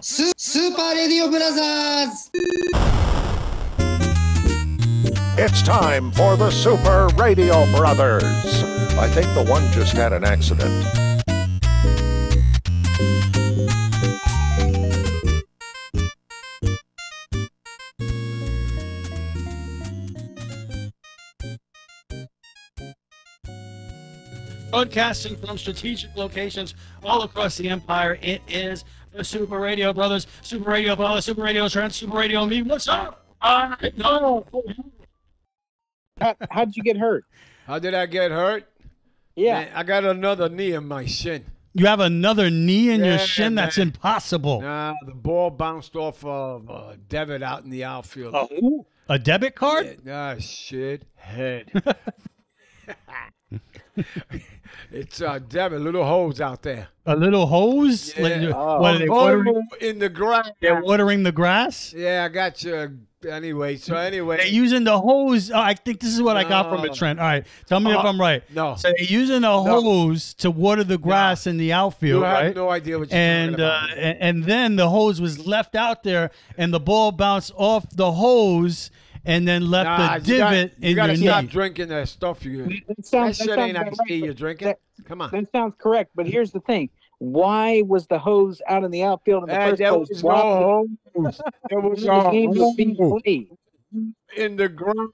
Super Radio Brothers! It's time for the Super Radio Brothers. I think the one just had an accident. Broadcasting from strategic locations all across the empire, it is the Super Radio Brothers, Super Radio Paula, Super Radio Trent, Super Radio me. What's up? No. How'd you get hurt? How did I get hurt? Yeah. Man, I got another knee in my shin. You have another knee in your shin? Man. That's impossible. Nah, the ball bounced off of Devitt out in the outfield. A debit card? Yeah, shit head. It's Devitt, little hose out there. A little hose? Yeah. What are they watering? In the grass. They're watering the grass? Yeah, I got you. Anyway, they're using the hose. Oh, I think this is what I got from it, Trent. All right, tell me if I'm right. No. So they're using a hose to water the grass in the outfield, you right? have no idea what you're talking about. And then the hose was left out there, and the ball bounced off the hose and then left a divot in your knee. You gotta stop drinking that stuff. That shit ain't nice to you're drinking. Come on. That sounds correct, but here's the thing. Why was the hose out in the outfield in the first place? There was no hose in the ground,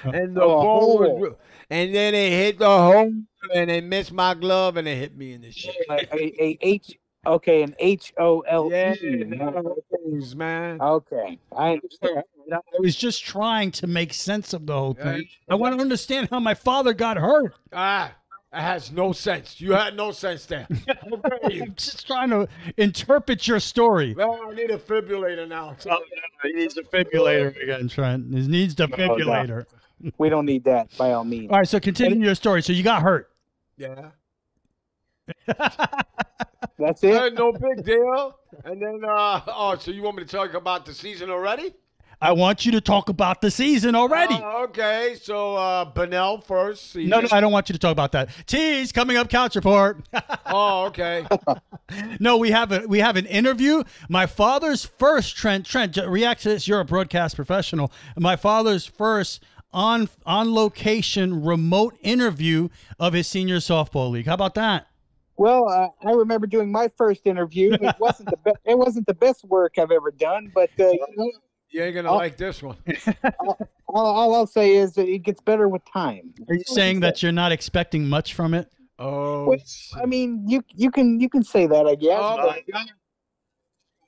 and the ball was, and then it hit the hole, and it missed my glove, and it hit me in the shit. An HOLE. Yeah, man. Okay, I understand. I was just trying to make sense of the whole thing. I want to understand how my father got hurt. It has no sense. You had no sense there. I'm just trying to interpret your story. Well, I need a defibrillator now. He needs a defibrillator again, Trent. He needs a defibrillator. We don't need that, by all means. All right, so continue your story. So you got hurt. Yeah. That's it? No big deal. And then, so you want me to talk about the season already? I want you to talk about the season already. Okay, so Bunnell first season. No, I don't want you to talk about that. Tease coming up. Couch report. Oh, okay. No, we have an interview. My father's first Trent, react to this. You're a broadcast professional. My father's first on location remote interview of his senior softball league. How about that? Well, I remember doing my first interview. It wasn't the best work I've ever done, but you ain't gonna like this one. all I'll say is that it gets better with time. Are you saying that you're not expecting much from it? Oh, well, I mean, you can say that, I guess. Oh my God!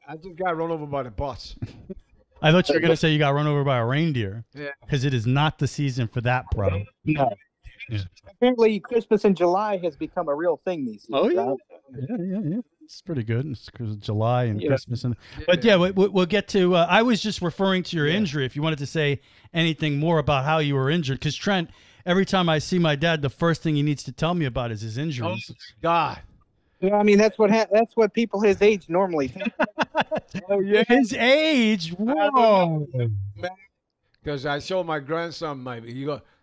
I just got run over by the bus. I thought you were gonna say you got run over by a reindeer. Yeah, because it is not the season for that, bro. No. Yeah. Apparently, Christmas in July has become a real thing these days. Oh yeah, yeah. It's pretty good. It's because of July and Christmas, but we'll get to. I was just referring to your injury. If you wanted to say anything more about how you were injured, because Trent, every time I see my dad, the first thing he needs to tell me about is his injuries. Oh God. Yeah, I mean that's what people his age normally think. Oh yeah, his age. Whoa. Because I show my grandson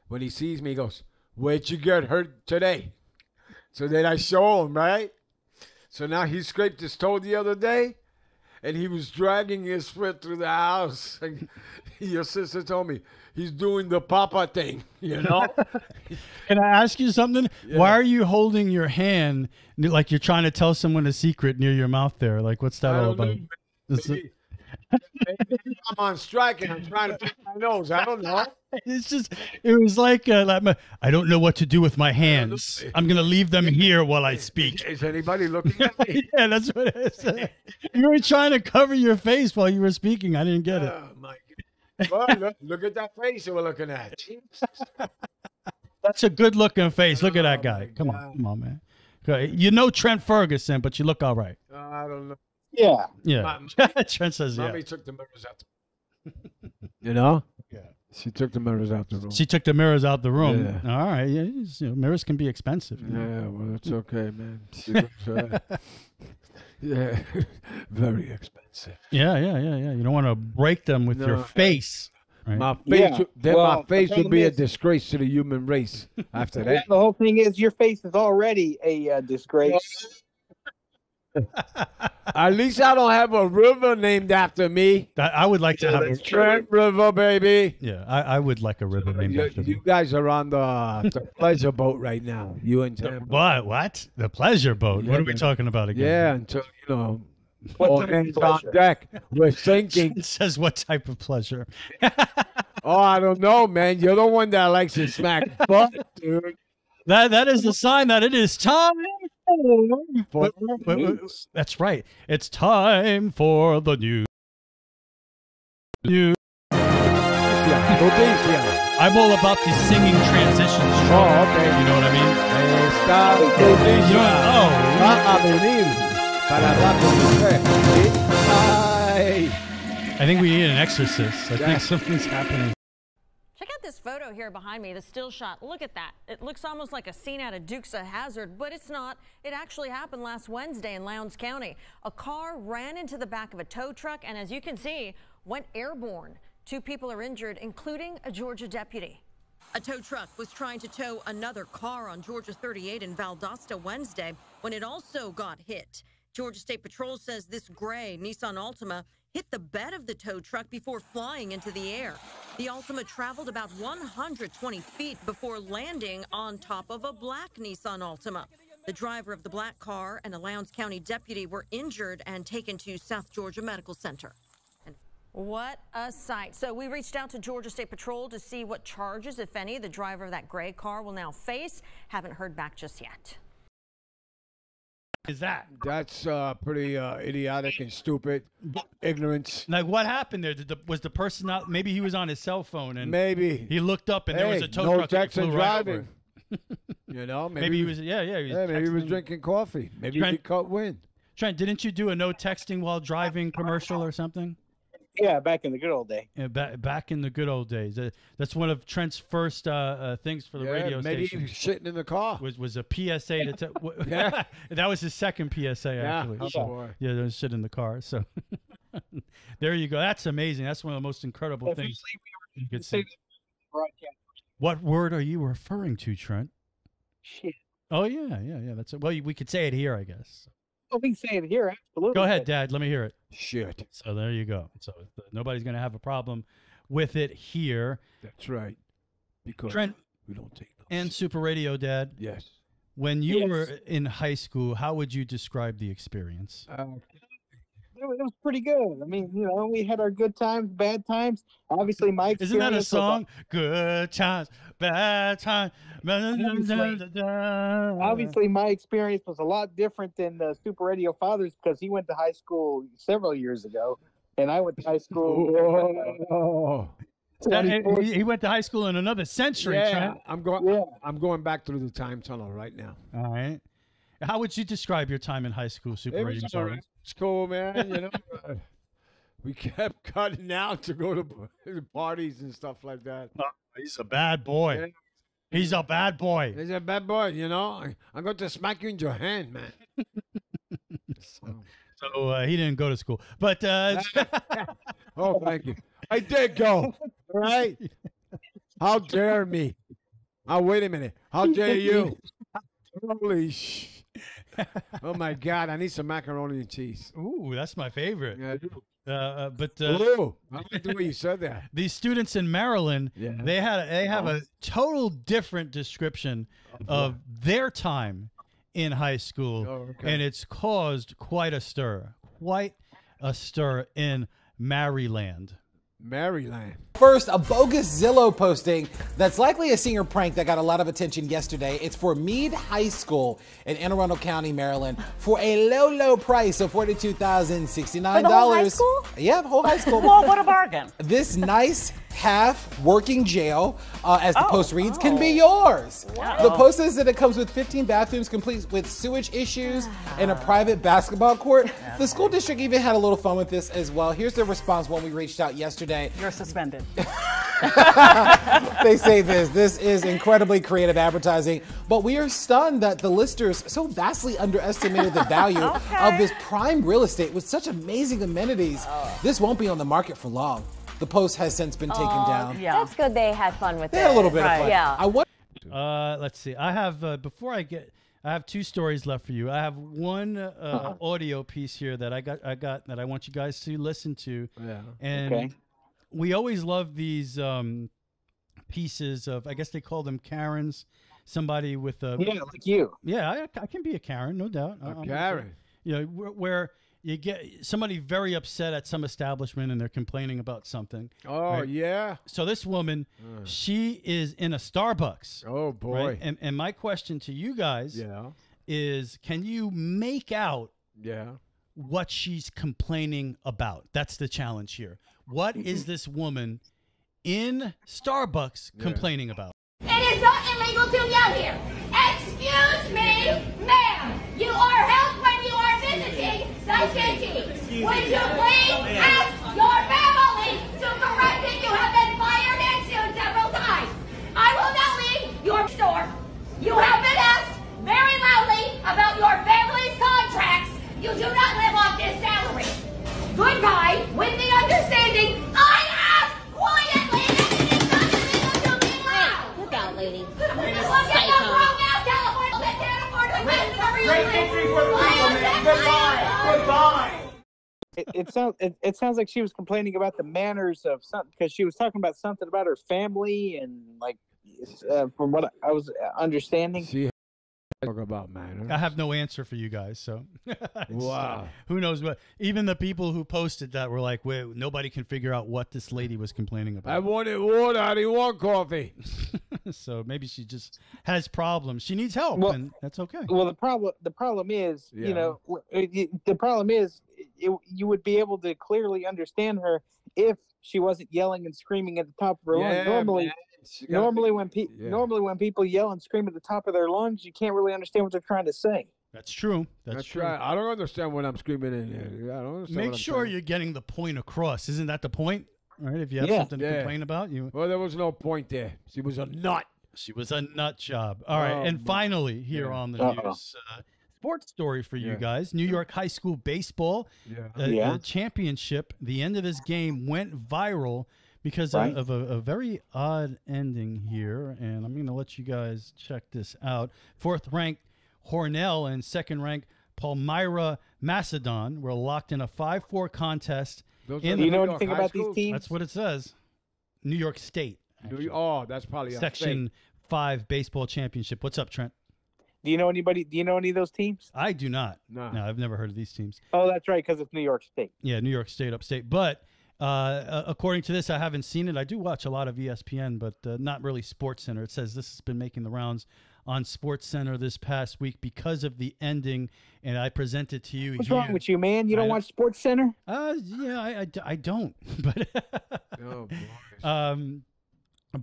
when he sees me, he goes, "Where'd you get hurt today?" So then I show him, right? So now he scraped his toe the other day, and he was dragging his foot through the house. And your sister told me he's doing the papa thing, you know? Can I ask you something? Yeah. Why are you holding your hand like you're trying to tell someone a secret near your mouth there? Like, what's that all about? Maybe I'm on strike and I'm trying to pick my nose. I don't know. It was like I don't know what to do with my hands. I'm going to leave them here while I speak. Is anybody looking at me? Yeah, that's what it is. You were trying to cover your face while you were speaking. I didn't get it. Oh, my God. Well, look at that face you were looking at. That's a good looking face. Look at that guy. Come on, man. You know Trent Ferguson, but you look all right. I don't know. Yeah. Trent says Mommy took the mirrors out. You know? Yeah. She took the mirrors out the room. She took the mirrors out the room. Yeah. All right. Yeah, mirrors can be expensive. Yeah, well, it's okay, man. She looks, yeah, very expensive. Yeah. You don't want to break them with your face. Right? My face would be a disgrace to the human race after that. The whole thing is your face is already a disgrace. At least I don't have a river named after me. I would like to have a Trent River, baby. Yeah, I would like a river named after me. You guys are on the pleasure boat right now. You and Tim. What? The pleasure boat? Yeah, what are we talking about again? Yeah, until, all hands on deck. We're sinking. It says what type of pleasure? Oh, I don't know, man. You're the one that likes to smack butt, dude. That is a sign that it is time for that's right. It's time for the news. I'm all about these singing transitions. Oh, okay. You know what I mean? I think we need an exorcist. I think something's happening. Check out this photo here behind me, the still shot. Look at that. It looks almost like a scene out of Dukes of Hazzard, but it's not. It actually happened last Wednesday in Lowndes County. A car ran into the back of a tow truck and, as you can see, went airborne. 2 people are injured, including a Georgia deputy. A tow truck was trying to tow another car on Georgia 38 in Valdosta Wednesday when it also got hit. Georgia State Patrol says this gray Nissan Altima hit the bed of the tow truck before flying into the air. The Altima traveled about 120 feet before landing on top of a black Nissan Altima. The driver of the black car and a Lowndes County deputy were injured and taken to South Georgia Medical Center. What a sight. So we reached out to Georgia State Patrol to see what charges, if any, the driver of that gray car will now face. Haven't heard back just yet. Is that? That's pretty idiotic and stupid. Ignorance. Like, what happened there? Was the person out? Maybe he was on his cell phone and maybe he looked up and there was a tow truck that flew right over. Maybe he was. Maybe he was drinking coffee. Maybe he caught wind. Trent, didn't you do a no texting while driving commercial or something? Yeah, back in the good old day. Yeah, back in the good old days. That's one of Trent's first things for the radio maybe station. Maybe he was shitting in the car. Was a PSA to that was his second PSA actually. Yeah, there was shit in the car. So there you go. That's amazing. That's one of the most incredible things you could see. What word are you referring to, Trent? Shit. Oh yeah. That's it. Well, we could say it here, I guess. Well, we can say it here, absolutely. Go ahead, Dad. Let me hear it. Shit. So there you go. So nobody's going to have a problem with it here. That's right. Because Trent, we don't take those. And Super Radio, Dad. Yes. When you were in high school, how would you describe the experience? It was pretty good. I mean, we had our good times, bad times. Obviously, my experience. Isn't that a song? Good times, bad times. Obviously, my experience was a lot different than Super Radio Father's because he went to high school several years ago, and I went to high school. He went to high school in another century. Yeah, Trent. I'm going back through the time tunnel right now. All right. How would you describe your time in high school, Super Radio Father? School, man. We kept cutting out to go to parties and stuff like that. Oh, he's a bad boy. Yeah. He's a bad boy. He's a bad boy. I'm going to smack you in your hand, man. So he didn't go to school, but oh, thank you. I did go. Right? How dare me? Oh, wait a minute. How dare you? Holy sh! Oh my God! I need some macaroni and cheese. Ooh, that's my favorite. Yeah, I do. Ooh, I like the way you said that. These students in Maryland, they have a total different description of their time in high school, and it's caused quite a stir in Maryland. Maryland. First, a bogus Zillow posting that's likely a senior prank that got a lot of attention yesterday. It's for Meade High School in Anne Arundel County, Maryland, for a low price of $42,069. For the whole high school? Yeah, the whole high school. Well, what a bargain. This nice half-working jail, as the post reads, can be yours. Wow. The post says that it comes with 15 bathrooms, complete with sewage issues and a private basketball court. The school district even had a little fun with this as well. Here's their response when we reached out yesterday. You're suspended. They say this is incredibly creative advertising, but we are stunned that the listers so vastly underestimated the value of this prime real estate with such amazing amenities. This won't be on the market for long. The post has since been taken down. Yeah. That's good they had fun with it. They had a little bit of fun. Yeah. Let's see. I have I have 2 stories left for you. I have one audio piece here that I got that I want you guys to listen to. Yeah. And we always love these pieces of, I guess they call them Karens. Somebody with a like you. Yeah, I can be a Karen, no doubt. A Karen. You know, where you get somebody very upset at some establishment and they're complaining about something. Oh, right? Yeah. So this woman, she is in a Starbucks. Oh, boy. Right? And my question to you guys is, can you make out what she's complaining about? That's the challenge here. What is this woman in Starbucks complaining about? It is not illegal to yell here. Excuse me, ma'am. You are helped when you are visiting the city. Would you please ask your family to correct it? You have been fired and sued several times. I will now leave your store. You have been asked very loudly about your family's contracts. You do not live off this salary. Goodbye, with the understanding I ask quietly that it is not illegal to be loud. Look out, lady. Look at the wrong out, California. They can't afford to rent Goodbye. It sounds like she was complaining about the manners of something, because she was talking about something about her family and like from what I was understanding. She talk about manners. I have no answer for you guys, so wow. Who knows what? Even the people who posted that were like, "Wait, nobody can figure out what this lady was complaining about." I wanted water. I didn't want coffee. So maybe she just has problems. She needs help, and that's okay. Well, the problem is, you know, the problem is you would be able to clearly understand her if she wasn't yelling and screaming at the top of her lungs. Normally when people yell and scream at the top of their lungs, you can't really understand what they're trying to say. That's true. That's true. Right. I don't understand when I'm screaming in here. I don't understand. Make sure you're getting the point across. Isn't that the point? All right. If you have something to complain about, Well, there was no point there. She was a nut. She was a nut job. All right. And finally, here on the news, sports story for you guys. New York high school baseball championship. The end of this game went viral because of a very odd ending here. And I'm going to let you guys check this out. 4th ranked Hornell and 2nd ranked Palmyra Macedon were locked in a 5-4 contest. Do you know anything about these teams? That's what it says. New York State. That's probably Section 5 baseball championship. What's up, Trent? Do you know anybody? Do you know any of those teams? I do not. No, I've never heard of these teams. Oh, that's right, because it's New York State. Yeah, New York State, upstate. But according to this, I haven't seen it. I do watch a lot of ESPN, but not really Sports Center. It says this has been making the rounds on Sports Center this past week because of the ending, and I presented to you. What's wrong with you, man? You don't watch Sports Center? Yeah, I don't. But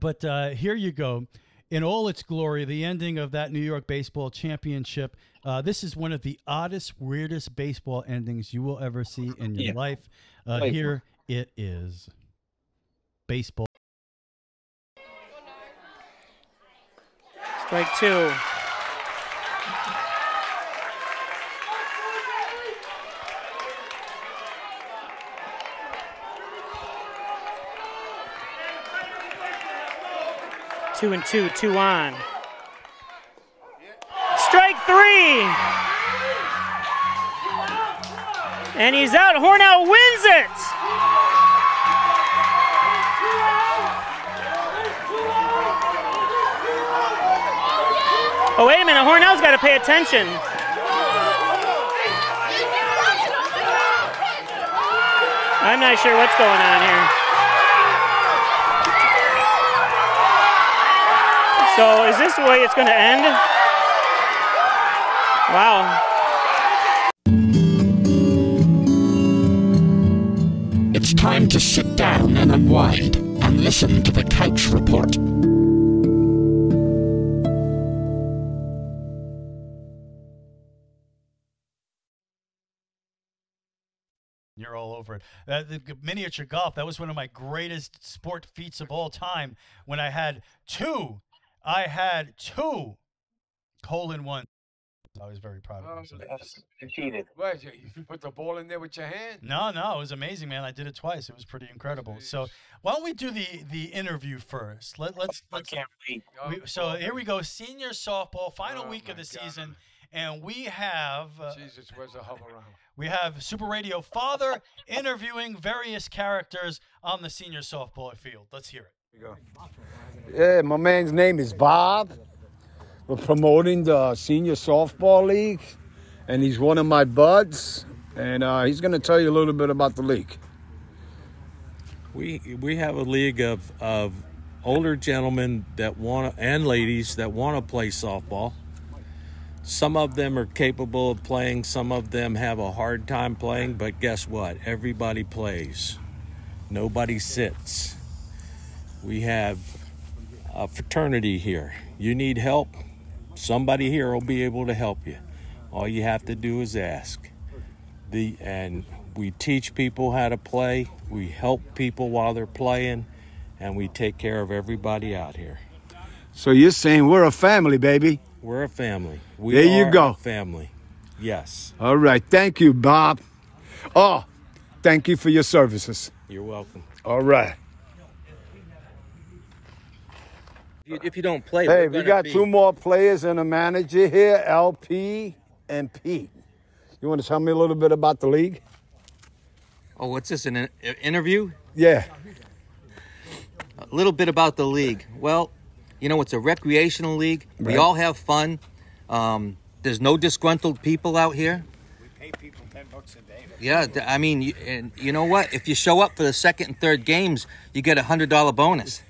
but here you go. In all its glory, the ending of that New York baseball championship. This is one of the oddest, weirdest baseball endings you will ever see in your life. Here it is. Baseball. Strike 2. Two and 2, 2 on. Strike 3. And he's out. Hornell wins it. Oh, wait a minute. Hornell's got to pay attention. I'm not sure what's going on here. So is this the way it's going to end? Wow. It's time to sit down and unwind and listen to the Couch Report. You're all over it. The miniature golf, that was one of my greatest sport feats of all time when I had two hole-in-one. I was very proud of myself. You cheated. What, you put the ball in there with your hand? No, it was amazing, man. I did it twice. It was pretty incredible. So why don't we do the interview first? Let's I can't wait. So here we go. Senior softball, final week of the season. and we have Jesus, where's the hub around? we have Super Radio Father interviewing various characters on the senior softball field. Let's hear it. Yeah, my man's name is Bob. We're promoting the senior softball league, and he's one of my buds, and he's going to tell you a little bit about the league. We have a league of older gentlemen that want and ladies that want to play softball. Some of them are capable of playing, some of them have a hard time playing, but guess what? Everybody plays. Nobody sits. We have a fraternity here. You need help? Somebody here will be able to help you. All you have to do is ask. And we teach people how to play. We help people while they're playing, and we take care of everybody out here. So you're saying we're a family, baby? We're a family. There you go. A family. Yes. All right. Thank you, Bob. Oh, thank you for your services. You're welcome. All right. If you don't play, hey, we got two more players and a manager here, LP and Pete. You want to tell me a little bit about the league? Oh, what's this, an interview? Yeah. A little bit about the league. Well, you know, it's a recreational league. Right. We all have fun. There's no disgruntled people out here. We pay people $10 a day. Yeah, I mean, and you know what? If you show up for the second and third games, you get a $100 bonus.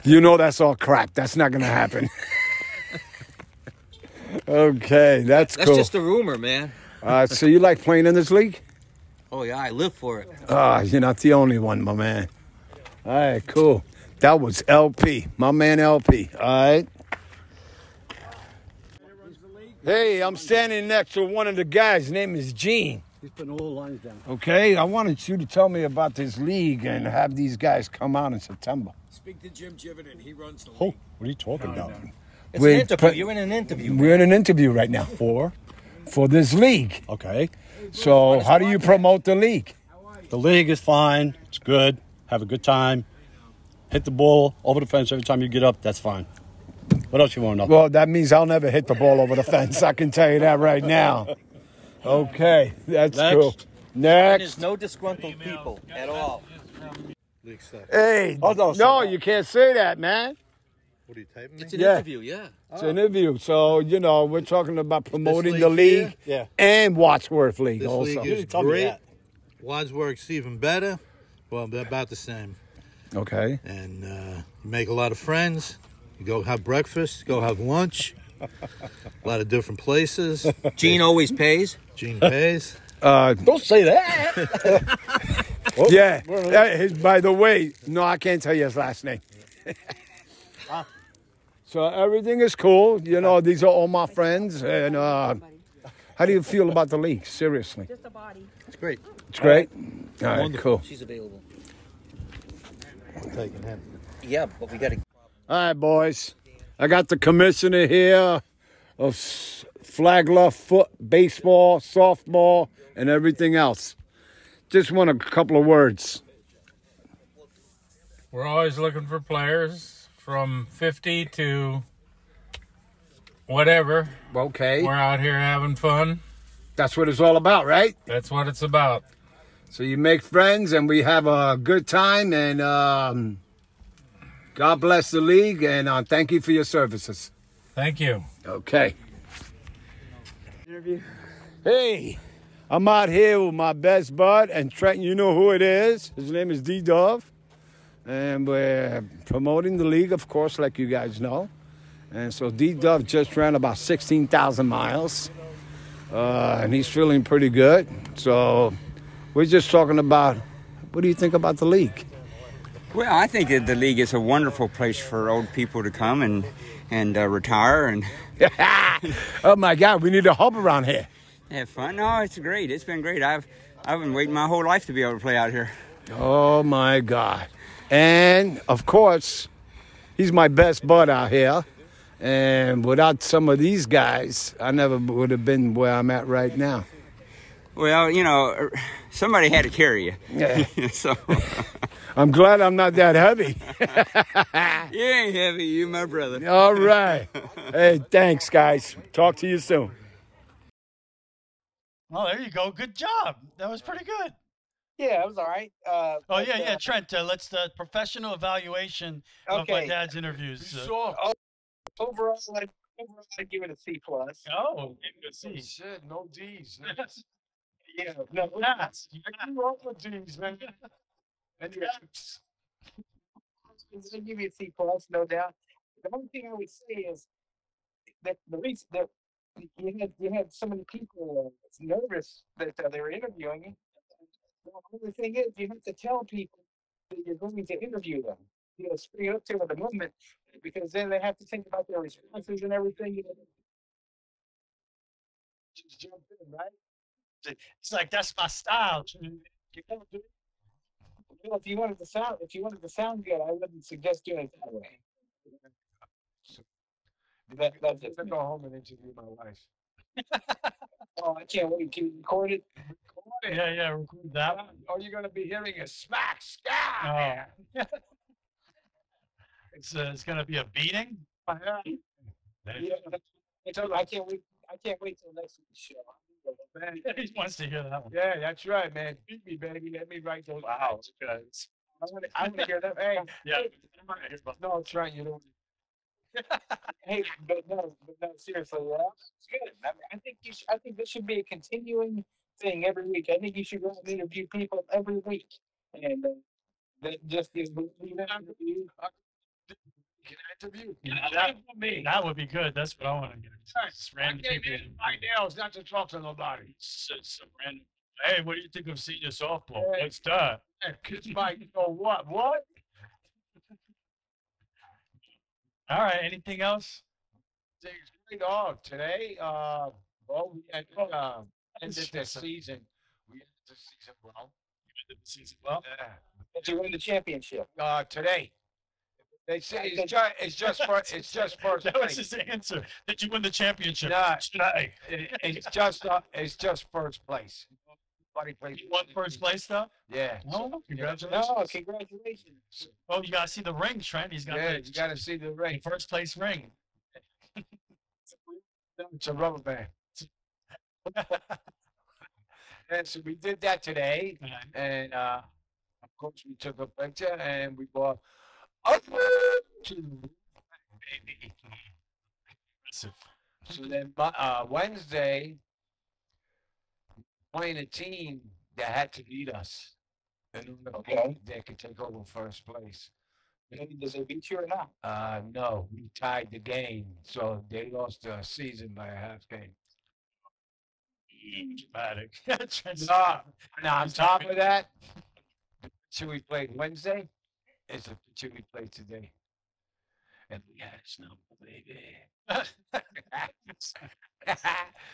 You know that's all crap. That's not going to happen. Okay, that's cool. That's just a rumor, man. So you like playing in this league? Oh, yeah, I live for it. You're not the only one, my man. All right, cool. That was LP, my man LP. All right. Hey, I'm standing next to one of the guys. His name is Gene. He's putting all the lines down. Okay, I wanted you to tell me about this league and have these guys come out in September. Speak to Jim Jivenin. He runs the league. What are you talking about? It's an interview. You're in an interview. We're in an interview right now. For this league. Okay. So how do you promote the league? The league is fine. It's good. Have a good time. Hit the ball over the fence every time you get up. That's fine. What else you want to know? Well, that means I'll never hit the ball over the fence. I can tell you that right now. Okay, that's cool. Next. There's no disgruntled people at all. Hey, no, you can't say that, man. What are you typing? It's an interview, yeah. It's an interview. So, you know, we're talking about promoting the league and Wadsworth League this also. League is great. Wadsworth's even better. Well, they're about the same. Okay. And you make a lot of friends. You go have breakfast, go have lunch. A lot of different places. Gene always pays. Gene pays. Don't say that. Yeah. By the way, no, I can't tell you his last name. So everything is cool. You know, these are all my friends. And how do you feel about the league? Seriously. Just a body. It's great. It's great? All right, cool. She's available. I'm taking him. Yeah, but we got to... All right, boys. I got the commissioner here of Flagler foot, baseball, softball, and everything else. Just want a couple of words. We're always looking for players from 50 to whatever. Okay. We're out here having fun. That's what it's all about, right? That's what it's about. So you make friends and we have a good time, and God bless the league, and thank you for your services. Thank you. Okay. Hey, I'm out here with my best bud, and Trenton, you know who it is. His name is D-Dove. And we're promoting the league, of course, like you guys know. And so D-Dove just ran about 16,000 miles. And he's feeling pretty good. So we're just talking about, what do you think about the league? Well, I think that the league is a wonderful place for old people to come and retire and oh my God, we need a hub around here. Have fun. No, it's great. It's been great. I've been waiting my whole life to be able to play out here. Oh my God. And of course, he's my best bud out here. And without some of these guys, I never would have been where I'm at right now. Well, you know, somebody had to carry you. Yeah. So I'm glad I'm not that heavy. You ain't heavy, you my brother. All right. Hey, thanks, guys. Talk to you soon. Oh, there you go. Good job. That was pretty good. Yeah, it was all right. Oh yeah, Trent. Let's professional evaluation of my Okay. dad's interviews. Overall, I'd give it a C plus. Oh, C. Shit, no D's. Yeah, no, Yes. I grew up with D's, man. And the F's. I'd give you a C plus, no doubt. The only thing I would say is that the reason that you had so many people nervous that they were interviewing you. The only thing is, you have to tell people that you're going to interview them. You know, spring it up to them at the moment, because then they have to think about their responses and everything. Just jump in, right? It's like that's my style. Well, if you wanted to sound good, I wouldn't suggest doing it that way. That's I'm gonna go home and interview my wife. Oh, I can't wait to record it. Yeah, record that one. All you're gonna be hearing is smack, ska. Oh. It's gonna be a beating. Yeah, I can't wait. I can't wait till next week's show. Man, He wants to hear that one. yeah, that's right, man. Beat me, baby. Let me write those. Wow. I want to hear that. Hey, Yeah. no, Trent, you don't. Hey, but no, seriously, it's good. I think I think this should be a continuing thing every week. I think you should go and interview people every week, and that just gives me interview. Can I interview? That would be good. That's what I want to get. Just I random came people. in my nails not to talk to nobody. Some random. Hey, what do you think of senior softball? Hey. What's that? Kids might go, what? What? All right. Anything else? Things great. Oh, today, well, we ended the season. We ended the season well. You ended the season well. Did you win the championship? Today. They say it's just first That was place. his answer. Did you win the championship? Nah, Today. it's just first place. Buddy plays. You won first place though. Yeah. Oh, congratulations. No, congratulations. Oh, you gotta see the ring, Trent. He's got Yeah, the you got to see the ring. first place ring. It's a rubber band. And so we did that today, and of course we took a picture and we bought Baby. Impressive. So then Wednesday, playing a team that had to beat us, and they could take over first place. Did they beat you or not? No, we tied the game, so they lost the season by a half game. Dramatic. No, on top of that, the pitcher we played Wednesday is the pitcher we played today. And we had his number, baby.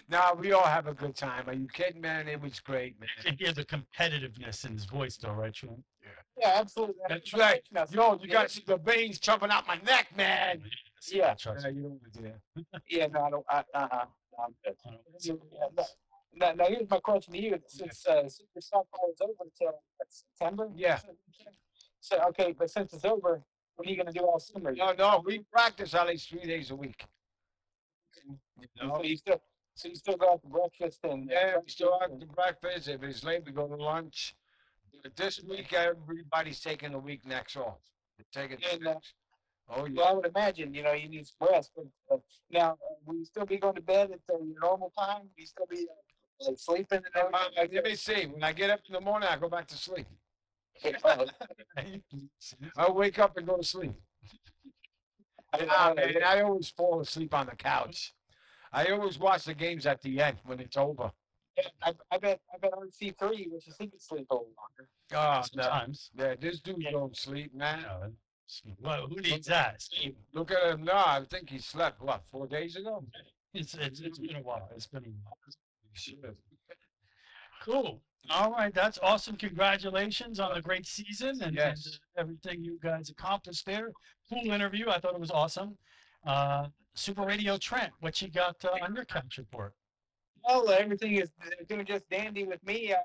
No, we all have a good time. Are you kidding, man? It was great, man. You can hear the competitiveness in his voice, though, right, Trent? Yeah, absolutely. That's right. Yo, you got to see the veins jumping out my neck, man. Yeah. Trust Yeah, me. you don't want to do that. Yeah, no, I don't. I'm good. Now, here's my question to you. Since Super Softball is over until September? Yeah. So, okay, but since it's over, what are you going to do all summer? No, we practice at least 3 days a week. So you still go out to breakfast and Yeah, we still have to breakfast. If it's late, we go to lunch. But this week, everybody's taking a week next off. They're taking And, oh, yeah. well, I would imagine, you need some rest. But now, will you still be going to bed at your normal time? Will you still be like sleeping and everything? Let me see. When I get up in the morning, I go back to sleep. Oh, I wake up and go to sleep. And I always fall asleep on the couch. I always watch the games at the end when it's over. I bet RC3 wishes he could sleep a little longer. Oh, Sometimes. no. Yeah, this dude don't sleep, man. Well, who needs that? Steve. Look at him now. I think he slept, what, 4 days ago? It's been a while. It's been a while. Cool. All right, that's awesome. Congratulations on a great season and everything you guys accomplished there. Cool interview. I thought it was awesome. Super Radio Trent, what you got on your couch report? Well, everything is doing just dandy with me. I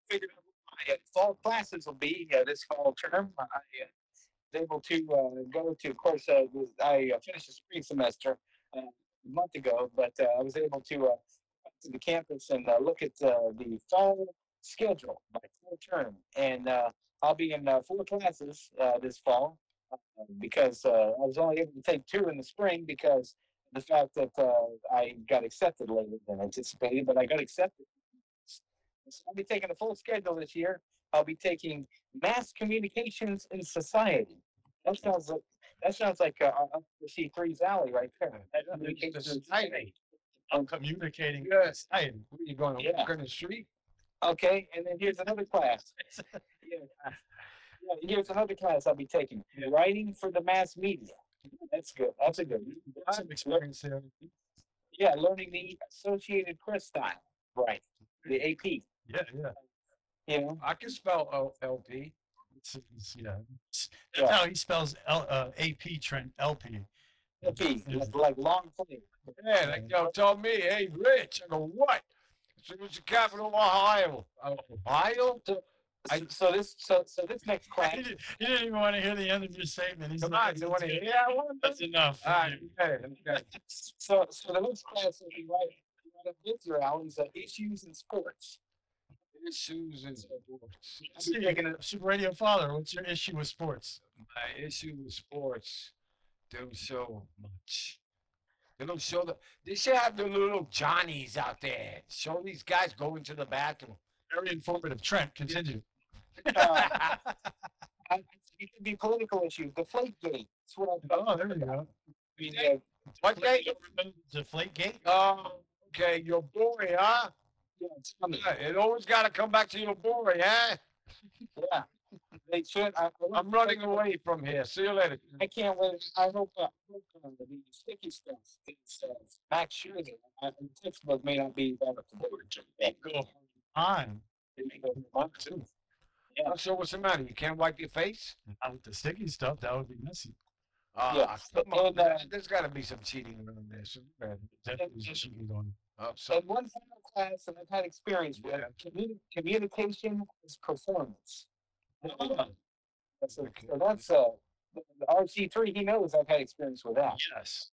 figured out what my fall classes will be this fall term. I was able to go to, of course, I finished the spring semester a month ago, but I was able to to the campus and look at the fall schedule, my fall term, and I'll be in 4 classes this fall because I was only able to take 2 in the spring because the fact that I got accepted later than anticipated, but I got accepted. So I'll be taking a full schedule this year. I'll be taking mass communications in society. That sounds like C3's alley right there. Society. I'm communicating. Yes. Where you going to walk on the street? Okay, and then here's another class. Here's another class I'll be taking. Writing for the mass media. That's good. That's a good one. Some experience there. Yeah, learning the Associated Press style. Right. The AP. Yeah. You know, I can spell LP. That's how he spells AP, Trent. LP. LP, like long play. Yeah, like y'all told me, hey, Rich. I go, what? So what's the capital of Ohio? Ohio? So this next class. He didn't even want to hear the end of your statement. He's Come like, on, you want to hear? That's enough. All right, okay. So the next class will be right up your alleys, issues in sports. Issues in sports. Speaking of Super Radio Father, what's your issue with sports? My issue with sports, they don't show much. They don't show they should have the little Johnnies out there. Show these guys going to the bathroom. Very informative. Trent, continue. It could be political issues. Deflategate. That's what Oh, there you go. What gate? Deflategate? Oh, okay. Your boy, huh? Yeah, it always got to come back to your boy, huh? Yeah. They should. I'm running away from here. See you later. I can't wait. I hope the sticky stuff. It's Max Scherzer. The textbook may not be that up to date. Go on. It may go on too. Yeah. So what's the matter? You can't wipe your face? Not with the sticky stuff. That would be messy. Come on, there's got to be some cheating around there. Definitely cheating going. So one final class, and I've had experience with communication is performance. So that's the RC3. He knows I've had experience with that. Yes.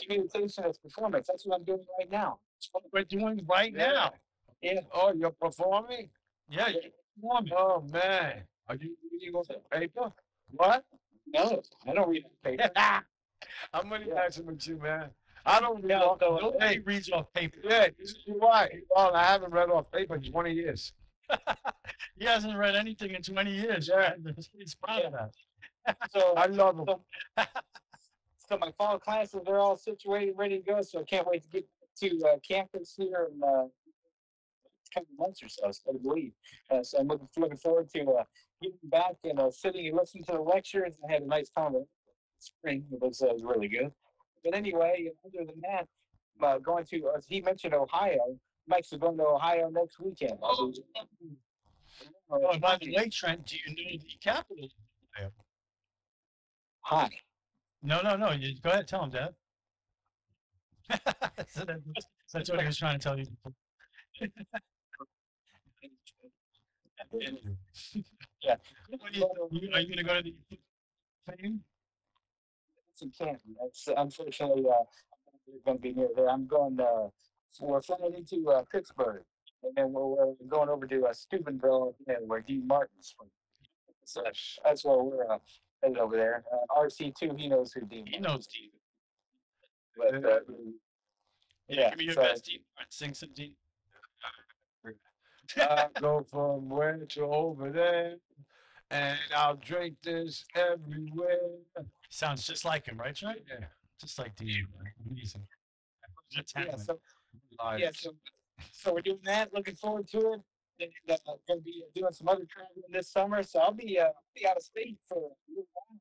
Communication is performance. That's what I'm doing right now. That's what we're doing right now. Yeah. Oh, you're performing? Yeah, you're performing. Oh man, are you reading off the paper? What? No, I don't read paper. I'm gonna answer with you, man. I don't read off. Nobody reads off paper. Yeah, you're right. Well, I haven't read off paper in 20 years. He hasn't read anything in 20 years. Yeah. He's proud of that. So I love them. So my fall classes are all situated, ready to go. So I can't wait to get to campus here in a couple months or so. It's hard to believe. So I'm looking forward to getting back and sitting and listening to the lectures. I had a nice time in spring. It was really good. But anyway, other than that, going to, as he mentioned, Ohio. Mike's going to Ohio next weekend. Oh, by the way, Trent, do you know the capital of Ohio? Hi. No. You go ahead, tell him, Dad. That's what he was trying to tell you. Yeah. Are you going to go to the thing? In Canton. That's unfortunately going to be near there. I'm going. We're flying into Pittsburgh, and then we're going over to Steubenville, where Dean Martin's from. So that's where we're headed over there. RC2, he knows who Dean. He knows Dean. But, yeah, give me your best, Dean. Sing some Dean. I'll go from where to over there, and I'll drink this everywhere. Sounds just like him, right, Trent? Yeah. Just like Dean. Amazing. So we're doing that. Looking forward to it. And, going to be doing some other traveling this summer, so I'll be out of state for a little while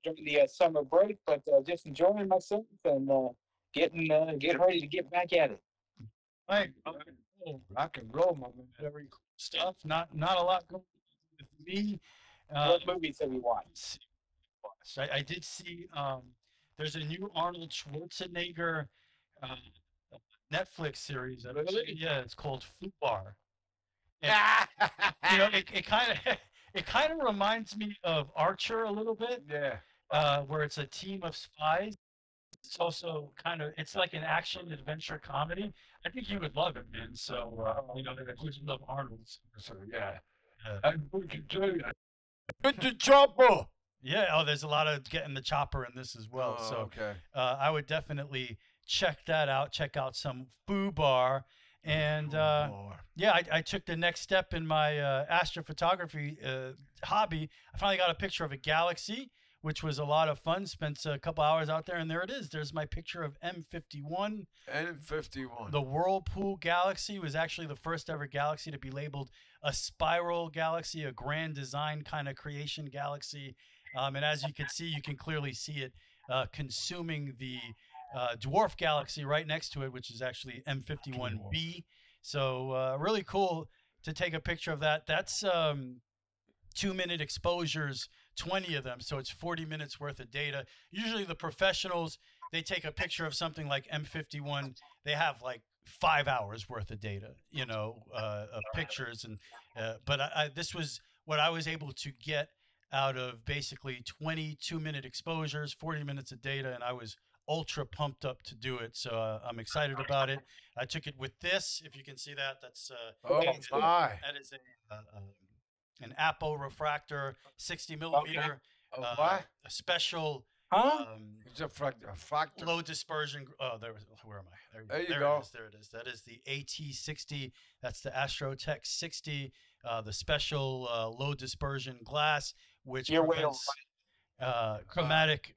during the summer break, but just enjoying myself and getting ready to get back at it. Right. Rock and roll, my man. Very cool stuff. Not a lot going on with me. What movies have you watched? I did see. There's a new Arnold Schwarzenegger Netflix series. Yeah, it's called Fubar. It kind of reminds me of Archer a little bit. Yeah. Where it's a team of spies It's also it's like an action adventure comedy. I think you would love it, man. So that includes love Arnold. So yeah. We can tell you. Get the chopper. Yeah. Oh, there's a lot of getting the chopper in this as well. Oh, so okay. I would definitely check that out. Check out some Foo Bar. And yeah, I took the next step in my astrophotography hobby. I finally got a picture of a galaxy, which was a lot of fun. Spent a couple hours out there, and there it is. There's my picture of M51. M51. The Whirlpool Galaxy was actually the first ever galaxy to be labeled a spiral galaxy, a grand design kind of creation galaxy. And as you can see, you can clearly see it consuming the dwarf galaxy right next to it, which is actually M51b. So really cool to take a picture of that. That's 2-minute exposures, 20 of them, so it's 40 minutes worth of data. Usually the professionals, they take a picture of something like M51, they have like 5 hours worth of data, of pictures. And but this was what I was able to get out of basically 22-minute exposures, 40 minutes of data, and I was ultra pumped up to do it. So I'm excited about it. I took it with this, if you can see that. That's that is an Apo refractor, 60 millimeter, a special it's a fractor. low dispersion. Oh, where am I? There you go. There it is. That is the AT60. That's the Astrotech 60, the special low dispersion glass, which prevents chromatic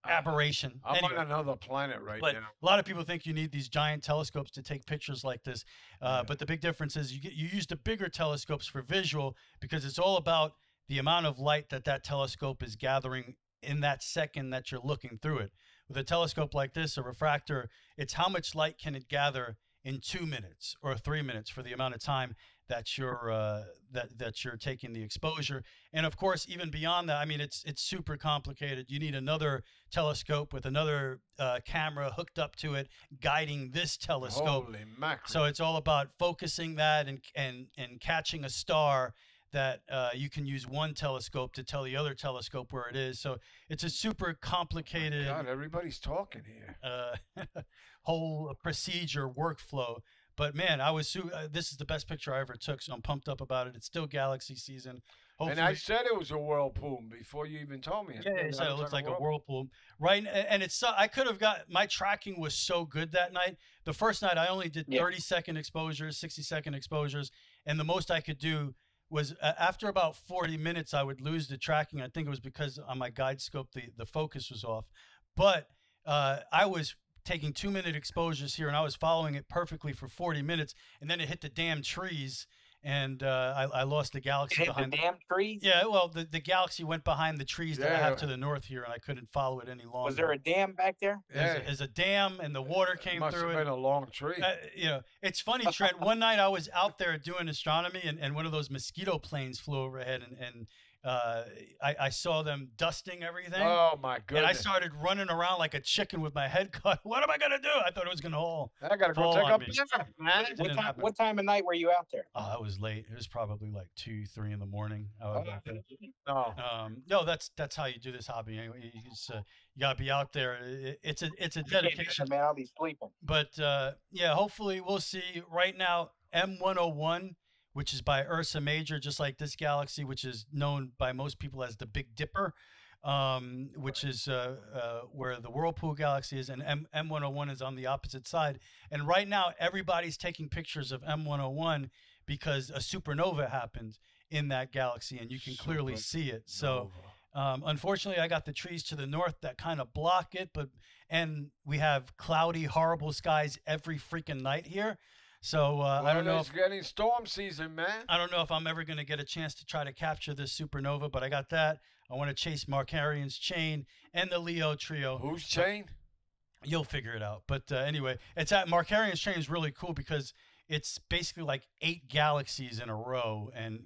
aberration. I'm on another planet right now. A lot of people think you need these giant telescopes to take pictures like this, but the big difference is you use the bigger telescopes for visual, because it's all about the amount of light that telescope is gathering in that second that you're looking through it. With a telescope like this, a refractor, it's how much light can it gather in 2 minutes or 3 minutes for the amount of time that you're that you're taking the exposure. And of course, even beyond that, I mean, it's super complicated. You need another telescope with another camera hooked up to it, guiding this telescope. Holy mackerel. So it's all about focusing that and catching a star that you can use one telescope to tell the other telescope where it is. So it's a super complicated. God, everybody's talking here. Whole procedure workflow. But man, this is the best picture I ever took, so I'm pumped up about it. It's still galaxy season. Hopefully, and I said it was a whirlpool before you even told me. Yeah, it looks like a whirlpool, right? And it's I could have got, my tracking was so good that night. The first night I only did 30-second exposures, 60-second exposures, and the most I could do was after about 40 minutes I would lose the tracking. I think it was because on my guide scope the focus was off, but I was taking 2-minute exposures here, and I was following it perfectly for 40 minutes, and then it hit the damn trees, and I lost the galaxy behind the damn trees. Yeah, well, the galaxy went behind the trees that I have to the north here, and I couldn't follow it any longer. Was there a dam back there? There's a dam, and the water came through it. Must have been a long tree. It's funny, Trent. One night I was out there doing astronomy, and one of those mosquito planes flew overhead, and I saw them dusting everything. Oh my goodness! And I started running around like a chicken with my head cut. What am I gonna do? I thought it was gonna I gotta go take a man. What time of night were you out there? Oh, it was late. It was probably like 2, 3 in the morning. No, no, that's how you do this hobby. Anyway, you gotta be out there. It's a dedication. Man, I'll be sleeping. But yeah, hopefully we'll see. Right now, M101. Which is by Ursa Major, just like this galaxy, which is known by most people as the Big Dipper, which is where the Whirlpool galaxy is, and M101 is on the opposite side. And right now, everybody's taking pictures of M101 because a supernova happened in that galaxy, and you can clearly see it. So unfortunately, I got the trees to the north that kind of block it, and we have cloudy, horrible skies every freaking night here. So I don't know if it's getting storm season, man. I don't know if I'm ever going to get a chance to try to capture this supernova, but I got that. I want to chase Markarian's chain and the Leo trio. Whose chain? You'll figure it out. But anyway, it's at Markarian's chain is really cool because it's basically like 8 galaxies in a row, and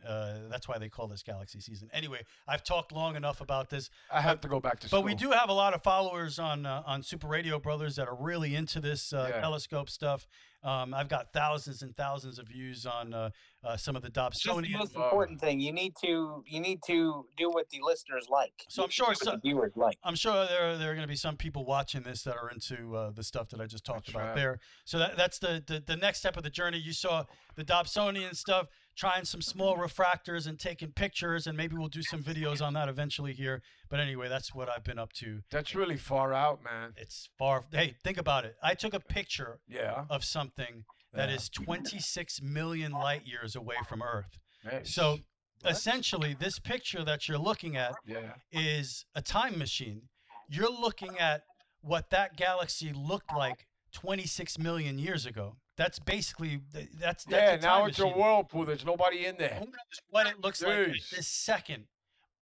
that's why they call this galaxy season. Anyway, I've talked long enough about this. I have to go back to school. But we do have a lot of followers on Super Radio Brothers that are really into this telescope stuff. I've got thousands and thousands of views on some of the That's the Dobsonian. most important thing. You need to do what the listeners like. So I'm sure the viewers like. I'm sure there are going to be some people watching this that are into the stuff that I just talked about there. So that's the next step of the journey. You saw the Dobsonian stuff, trying some small refractors and taking pictures, and maybe we'll do some videos on that eventually here. But anyway, that's what I've been up to. That's really far out, man. It's far. Hey, think about it. I took a picture Yeah. of something that is 26 million light years away from Earth. Nice. So essentially, this picture that you're looking at is a time machine. You're looking at what that galaxy looked like 26 million years ago. That's basically that's Yeah, a time now it's a machine. whirlpool. There's nobody in there. Who knows what it looks like at Jeez. this second?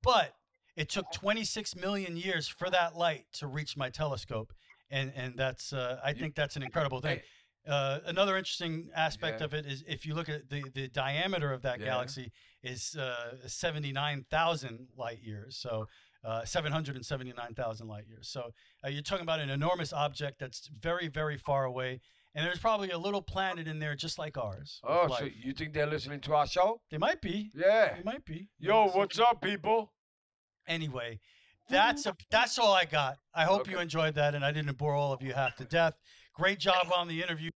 But it took 26 million years for that light to reach my telescope, and that's I think that's an incredible thing. Another interesting aspect of it is if you look at the diameter of that galaxy is 79,000 light years. So 779,000 light years. So you're talking about an enormous object that's very, very far away. And there's probably a little planet in there just like ours. Oh, so you think they're listening to our show? They might be. Yeah. They might be. Yo, what's up, people? Anyway, that's all I got. I hope you enjoyed that, and I didn't bore all of you half to death. Great job on the interview.